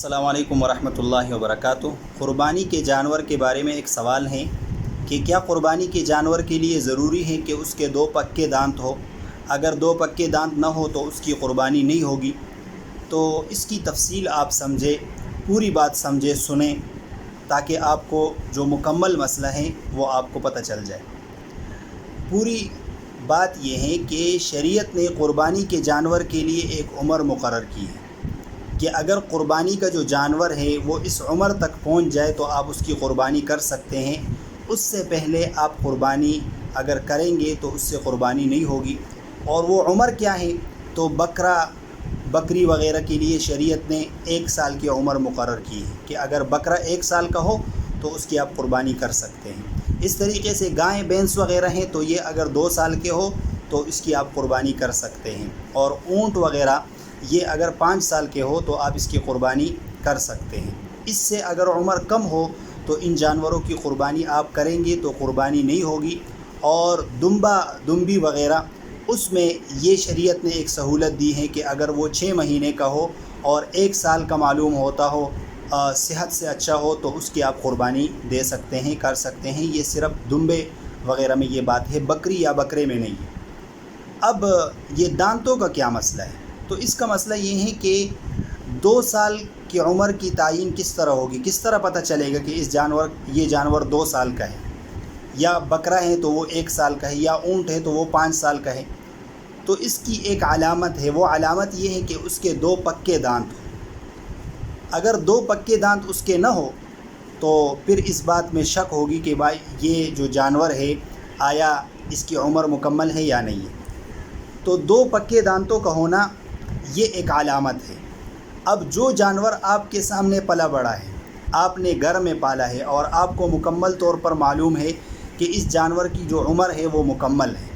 अस्सलाम वालेकुम वरहमतुल्लाहि वबरकातुहू। क़ुरबानी के जानवर के बारे में एक सवाल है कि क्या क़ुरबानी के जानवर के लिए ज़रूरी है कि उसके दो पक्के दांत हो? अगर दो पक्के दांत न हो तो उसकी क़ुरबानी नहीं होगी। तो इसकी तफसील आप समझें, पूरी बात समझें, सुनें, ताकि आपको जो मुकम्मल मसला है वो आपको पता चल जाए। पूरी बात यह है कि शरीयत ने क़ुरबानी के जानवर के लिए एक उम्र मुकर्रर की है कि अगर क़ुरबानी का जो जानवर है वो इस उम्र तक पहुंच जाए तो आप उसकी क़ुरबानी कर सकते हैं। उससे पहले आप क़ुरबानी अगर करेंगे तो उससे क़ुरबानी नहीं होगी। और वो उम्र क्या है? तो बकरी वग़ैरह के लिए शरीयत ने 1 साल की उम्र मुकर्रर की है कि अगर बकरा 1 साल का हो तो उसकी आप क़ुरबानी कर सकते हैं। इस तरीके से गाय भैंस वग़ैरह हैं तो ये अगर 2 साल के हो तो इसकी आप क़ुरबानी कर सकते हैं। और ऊँट वग़ैरह ये अगर 5 साल के हो तो आप इसकी क़ुरबानी कर सकते हैं। इससे अगर उम्र कम हो तो इन जानवरों की क़ुरबानी आप करेंगे तो क़ुरबानी नहीं होगी। और दुम्बी वग़ैरह उसमें ये शरीयत ने एक सहूलत दी है कि अगर वो 6 महीने का हो और 1 साल का मालूम होता हो, सेहत से अच्छा हो, तो उसकी आप क़ुरबानी दे सकते हैं, कर सकते हैं। ये सिर्फ़ दुम्बे वग़ैरह में ये बात है, बकरी या बकरे में नहीं है। अब ये दांतों का क्या मसला है? तो इसका मसला ये है कि 2 साल की उम्र की तायीन किस तरह होगी, किस तरह पता चलेगा कि ये जानवर 2 साल का है, या बकरा है तो वो 1 साल का है, या ऊँट है तो वो 5 साल का है। तो इसकी एक अलामत है, वो अलामत ये है कि उसके 2 पक्के दांत हो। अगर 2 पक्के दांत उसके न हो तो फिर इस बात में शक होगी कि भाई ये जो जानवर है आया इसकी उम्र मुकम्मल है या नहीं है। तो 2 पक्के दांतों का होना ये एक अलामत है। अब जो जानवर आपके सामने पला बड़ा है, आपने घर में पाला है और आपको मुकम्मल तौर पर मालूम है कि इस जानवर की जो उम्र है वो मुकम्मल है,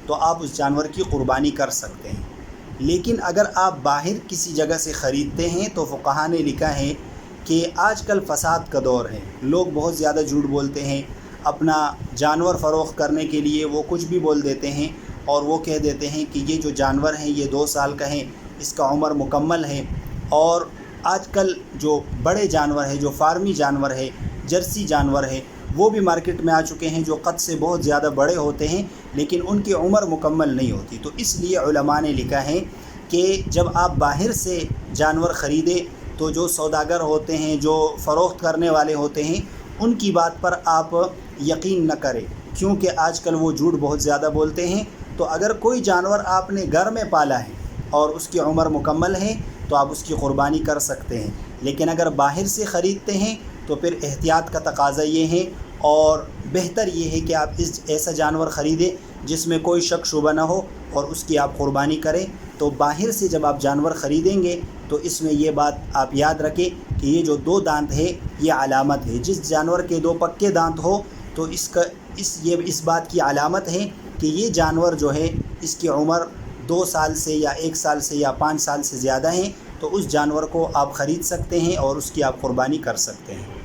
तो आप उस जानवर की क़ुरबानी कर सकते हैं। लेकिन अगर आप बाहर किसी जगह से ख़रीदते हैं तो फ़ुक़हा ने लिखा है कि आजकल फ़साद का दौर है, लोग बहुत ज़्यादा झूठ बोलते हैं। अपना जानवर फ़रोख्त करने के लिए वो कुछ भी बोल देते हैं और वो कह देते हैं कि ये जो जानवर है ये 2 साल का है, इसका उम्र मुकम्मल है। और आजकल जो बड़े जानवर है, जो फार्मी जानवर है, जर्सी जानवर है, वो भी मार्केट में आ चुके हैं जो कद से बहुत ज़्यादा बड़े होते हैं लेकिन उनकी उम्र मुकम्मल नहीं होती। तो इसलिए उलमा ने लिखा है कि जब आप बाहर से जानवर ख़रीदें तो जो सौदागर होते हैं, जो फ़रोख्त करने वाले होते हैं, उनकी बात पर आप यकीन न करें, क्योंकि आजकल वो झूठ बहुत ज़्यादा बोलते हैं। तो अगर कोई जानवर आपने घर में पाला है और उसकी उम्र मुकम्मल है तो आप उसकी क़ुरबानी कर सकते हैं। लेकिन अगर बाहर से ख़रीदते हैं तो फिर एहतियात का तकाज़ा ये है और बेहतर ये है कि आप ऐसा जानवर ख़रीदें जिसमें कोई शक शुबा ना हो और उसकी आप क़ुरबानी करें। तो बाहर से जब आप जानवर ख़रीदेंगे तो इसमें ये बात आप याद रखें कि ये जो 2 दांत है ये अलामत है। जिस जानवर के 2 पक्के दांत हो तो इस बात की अलामत है कि ये जानवर जो है इसकी उम्र 2 साल से या 1 साल से या 5 साल से ज़्यादा है। तो उस जानवर को आप ख़रीद सकते हैं और उसकी आप क़ुरबानी कर सकते हैं।